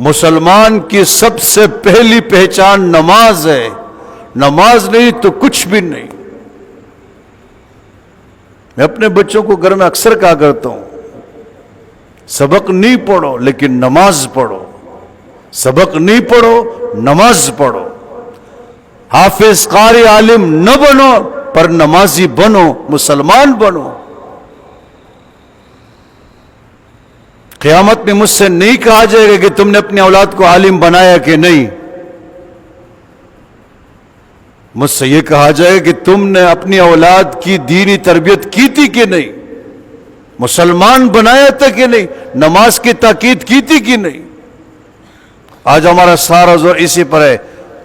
مسلمان کی سب سے پہلی پہچان نماز ہے. نماز نہیں تو کچھ بھی نہیں. میں اپنے بچوں کو گھر میں اکثر کہا کرتا ہوں، سبق نہیں پڑھو لیکن نماز پڑھو. سبق نہیں پڑھو، نماز پڑھو. حافظ قاری عالم نہ بنو پر نمازی بنو، مسلمان بنو. قیامت میں مجھ سے نہیں کہا جائے گا کہ تم نے اپنی اولاد کو عالم بنایا کہ نہیں. مجھ سے یہ کہا جائے کہ تم نے اپنی اولاد کی دینی تربیت کی تھی کہ نہیں، مسلمان بنایا تھا کہ نہیں، نماز کی تاکید کی تھی کہ نہیں. آج ہمارا سارا زور اسی پر ہے،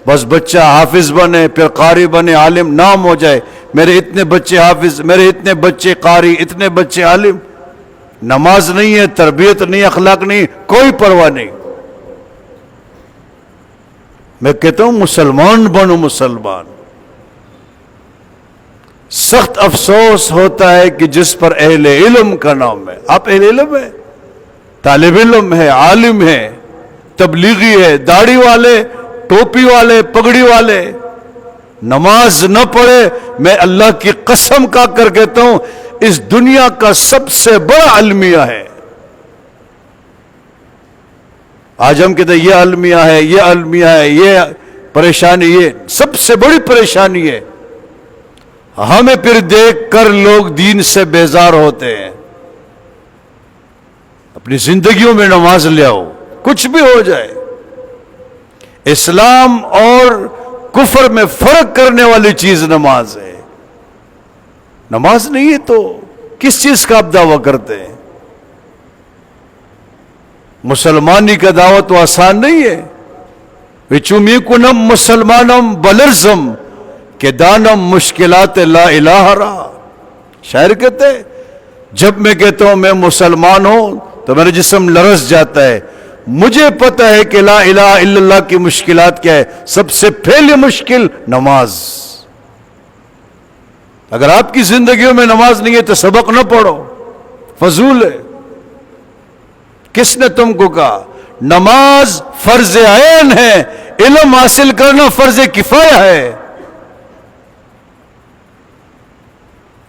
بس بچہ حافظ بنے، پھر قاری بنے، عالم نام ہو جائے. میرے اتنے بچے حافظ، میرے اتنے بچے قاری، اتنے بچے عالم. نماز نہیں ہے، تربیت نہیں، اخلاق نہیں، کوئی پرواہ نہیں. میں کہتا ہوں مسلمان بنو، مسلمان. سخت افسوس ہوتا ہے کہ جس پر اہل علم کا نام ہے. آپ اہل علم ہے، طالب علم ہے، عالم ہے، تبلیغی ہے، داڑھی والے، ٹوپی والے، پگڑی والے، نماز نہ پڑھے، میں اللہ کی قسم کھا کر کہتا ہوں اس دنیا کا سب سے بڑا المیہ ہے. آج ہم کہتے ہیں یہ المیہ ہے، یہ المیہ ہے، یہ پریشانی، یہ سب سے بڑی پریشانی ہے. ہمیں پھر دیکھ کر لوگ دین سے بیزار ہوتے ہیں. اپنی زندگیوں میں نماز لے آؤ، کچھ بھی ہو جائے. اسلام اور کفر میں فرق کرنے والی چیز نماز ہے. نماز نہیں ہے تو کس چیز کا آپ دعویٰ کرتے ہیں؟ مسلمانی کا دعوت تو آسان نہیں ہے. وچومی کنم مسلمانم بلرزم کہ دانم مشکلات لا الہ را. شاعر کہتے ہیں جب میں کہتا ہوں میں مسلمان ہوں تو میرا جسم لرز جاتا ہے. مجھے پتا ہے کہ لا الہ الا اللہ کی مشکلات کیا ہے. سب سے پہلی مشکل نماز. اگر آپ کی زندگیوں میں نماز نہیں ہے تو سبق نہ پڑھو، فضول ہے. کس نے تم کو کہا؟ نماز فرض عین ہے، علم حاصل کرنا فرض کفایہ ہے.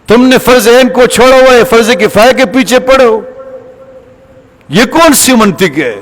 تم نے فرض عین کو چھوڑا ہوا ہے، فرض کفایہ کے پیچھے پڑھو. یہ کون سی منطق ہے؟